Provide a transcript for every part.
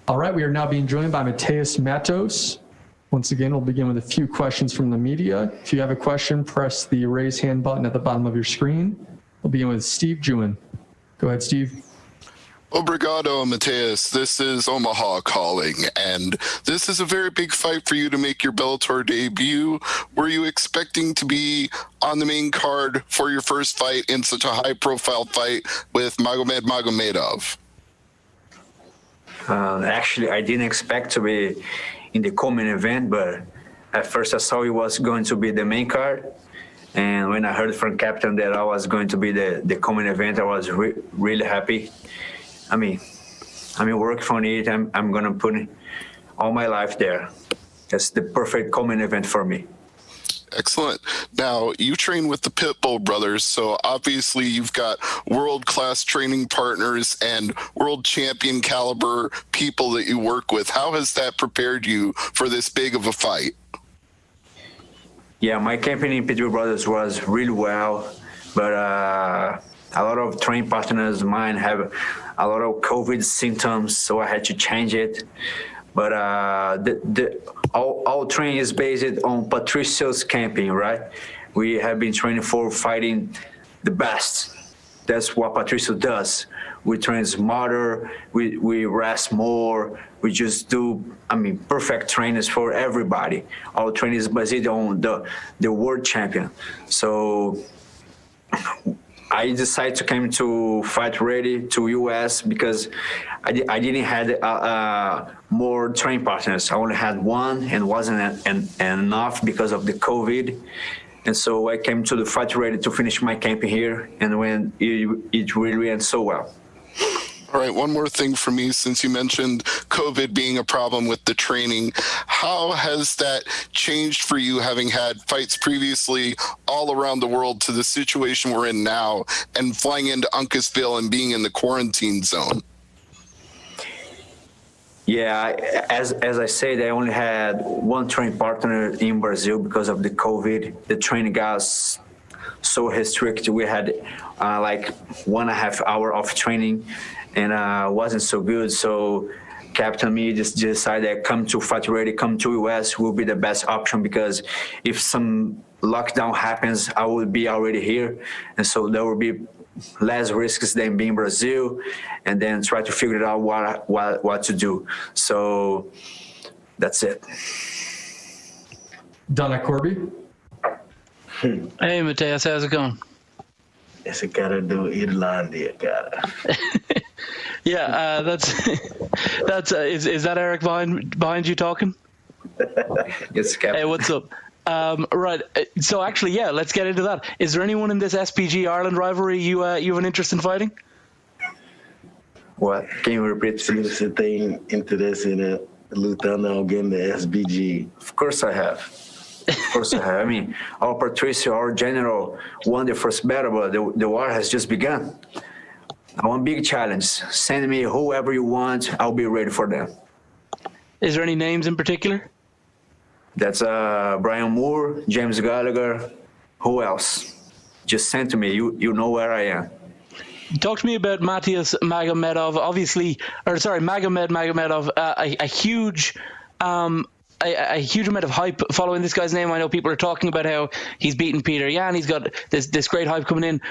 All right, we are now being joined by Matheus Mattos. Once again, we'll begin with a few questions from the media. If you have a question, press the raise hand button at the bottom of your screen. We'll begin with Steve Jewin. Go ahead, Steve. Obrigado, Matheus. This is Omaha calling, and this is a very big fight for you to make your Bellator debut. Were you expecting to be on the main card for your first fight in such a high-profile fight with Magomed Magomedov? Actually, I didn't expect to be in the co-main event, but at first I saw it was going to be the main card. And when I heard from Captain that I was going to be the co-main event, I was really happy. I mean, working for it. I'm going to put all my life there. That's the perfect co-main event for me. Excellent. Now, you train with the Pitbull brothers, so obviously you've got world-class training partners and world champion caliber people that you work with. How has that prepared you for this big of a fight? Yeah, my campaign in Pitbull brothers was really well, but a lot of training partners of mine have a lot of COVID symptoms, so I had to change it. But all training is based on Patricio's camping, right? We have been training for fighting the best. That's what Patricio does. We train smarter, we rest more, we just do, perfect trainings for everybody. Our training is based on the world champion. So I decided to come to Fight Ready to US because I didn't have more training partners. I only had one and wasn't enough because of the COVID. And so I came to the Fight Ready to finish my camping here, and when it really went so well. All right, one more thing for me, since you mentioned COVID being a problem with the training. How has that changed for you, having had fights previously all around the world, to the situation we're in now and flying into Uncasville and being in the quarantine zone? Yeah, as I said, I only had one training partner in Brazil because of the COVID. The training got so restricted. We had like 1.5 hours of training, and wasn't so good. So Captain me just decided, come to Fight Ready, come to US will be the best option, because if some lockdown happens, I will be already here. And so there will be less risks than being in Brazil, and then try to figure out what to do. So that's it. Donna Corby. Hey, Matheus, how's it going? Esse cara do Irlândia, cara. Yeah, that's is that Eric behind you talking? Yes, Captain. Hey, what's up? Right. So actually, yeah, let's get into that. Is there anyone in this SPG Ireland rivalry you have an interest in fighting? What? Can you repeat? Se você tem interesse em lutar alguém da SBG? Of course I have. Of course I have. Our Patricio, our general, won the first battle, but the war has just begun. I want a big challenge. Send me whoever you want. I'll be ready for them. Is there any names in particular? That's Brian Moore, James Gallagher. Who else? Just send to me. You know where I am. Talk to me about Matheus Magomedov. Magomed Magomedov. A huge amount of hype following this guy's name. I know people are talking about how he's beaten Peter Yan. He's got this great hype coming in.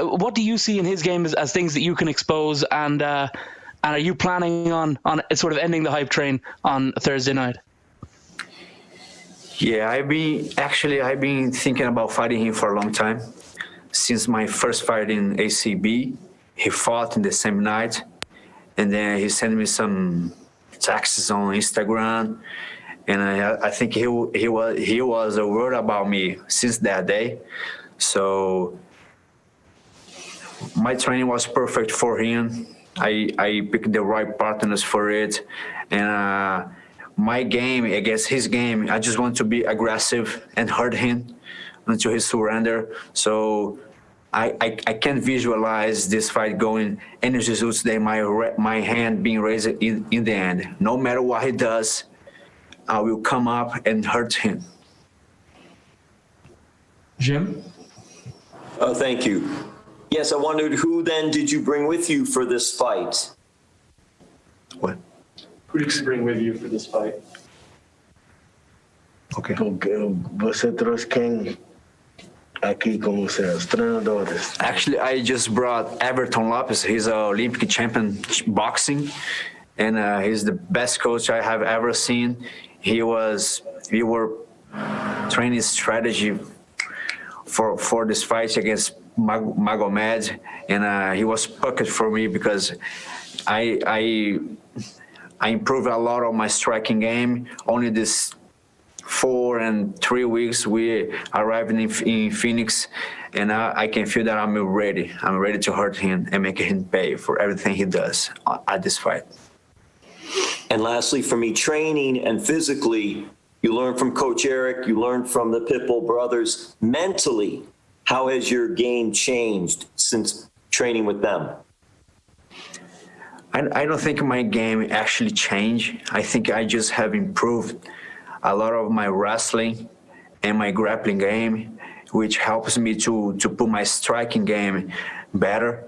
What do you see in his game as things that you can expose? And are you planning on sort of ending the hype train on Thursday night? Yeah, I've been thinking about fighting him for a long time. Since my first fight in ACB, he fought in the same night, and then he sent me some texts on Instagram, and I think he was aware about me since that day. So my training was perfect for him. I picked the right partners for it, and my game against his game, I just want to be aggressive and hurt him until he surrender. So I can visualize this fight going any results than my hand being raised in the end. No matter what he does, I will come up and hurt him. Jim? Oh, thank you. Yes, I wondered, who then did you bring with you for this fight? What? Who did you bring with you for this fight? Okay. Você trouxe quem aqui como seus treinadores? Actually, I just brought Everton Lopez. He's an Olympic champion boxing, and he's the best coach I have ever seen. We were training strategy for this fight against Magomed, and he was perfect for me because I improved a lot of my striking game. Only this 4 and 3 weeks we arrived in Phoenix, and I can feel that I'm ready. I'm ready to hurt him and make him pay for everything he does at this fight. And lastly, for me, training and physically, you learn from Coach Eric, you learn from the Pitbull brothers. Mentally, how has your game changed since training with them? I don't think my game actually changed. I think I just have improved a lot of my wrestling and my grappling game, which helps me to put my striking game better.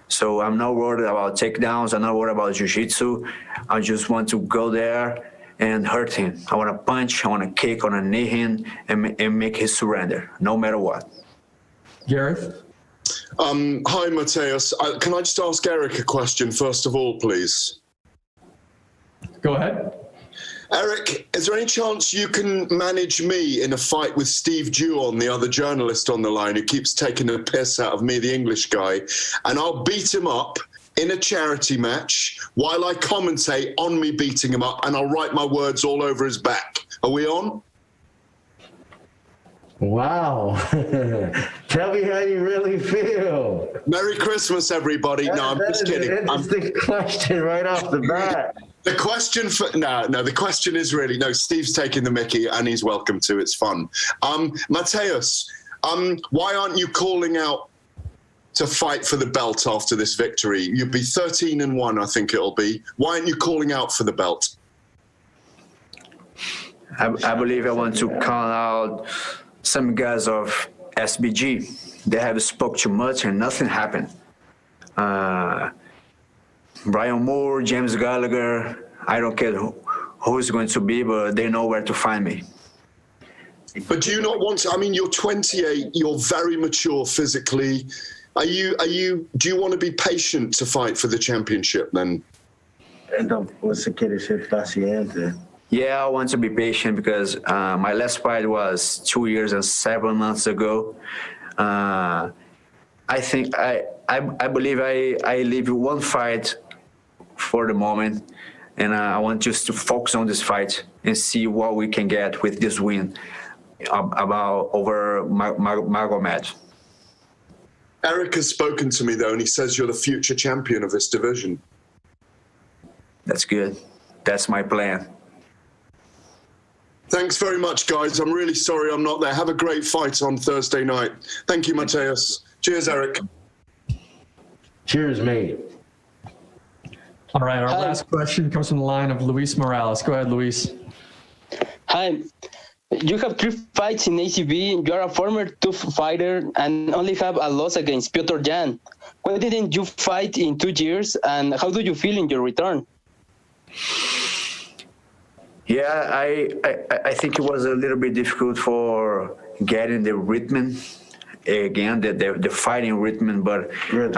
So I'm not worried about takedowns. I'm not worried about jiu-jitsu. I just want to go there and hurt him. I want to punch, I want to kick, I want to knee him and make him surrender, no matter what. Gareth? Hi, Matheus. Can I just ask Eric a question first of all, please? Go ahead. Eric, is there any chance you can manage me in a fight with Steve Juon, the other journalist on the line who keeps taking the piss out of me, the English guy, and I'll beat him up in a charity match while I commentate on me beating him up, and I'll write my words all over his back. Are we on? Wow. Tell me how you really feel. Merry Christmas, everybody. No, I'm just kidding. Interesting question right off the bat. The question the question is really, no, Steve's taking the mickey and he's welcome to, it's fun. Matheus, why aren't you calling out to fight for the belt after this victory? You'd be 13-1, I think it'll be. Why aren't you calling out for the belt? I believe I want to call out some guys of SBG. They have spoke too much and nothing happened. Brian Moore, James Gallagher, I don't care who it's going to be, but they know where to find me. But do you not want to, I mean, you're 28, you're very mature physically. Do you want to be patient to fight for the championship then? Então, você quer ser paciente? Yeah, I want to be patient because my last fight was 2 years and 7 months ago. I think I believe I leave one fight for the moment, and I want just to focus on this fight and see what we can get with this win over Magomed. Eric has spoken to me though, and he says you're the future champion of this division. That's good. That's my plan. Thanks very much, guys. I'm really sorry I'm not there. Have a great fight on Thursday night. Thank you, Matheus. Cheers, Eric. Cheers, mate. All right, our last question comes from the line of Luis Morales. Go ahead, Luis. Hi. You have 3 fights in ACB. You are a former tough fighter and only have a loss against Piotr Jan. Why didn't you fight in 2 years, and how do you feel in your return? Yeah, I think it was a little bit difficult for getting the rhythm again, the fighting rhythm, but but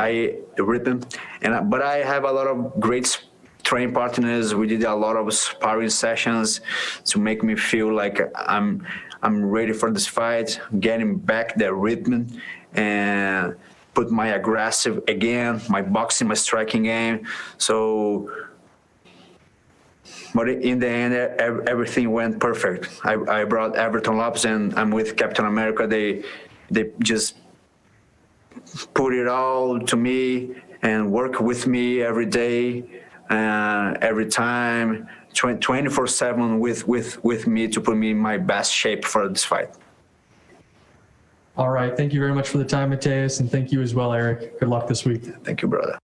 I have a lot of great training partners. We did a lot of sparring sessions to make me feel like I'm ready for this fight, getting back the rhythm and put my aggressive again, my boxing, my striking game. So, but in the end, everything went perfect. I brought Everton Lopez, and I'm with Captain America. They just put it all to me and work with me every day, every time, 24/7 with me to put me in my best shape for this fight. All right. Thank you very much for the time, Matheus, and thank you as well, Eric. Good luck this week. Thank you, brother.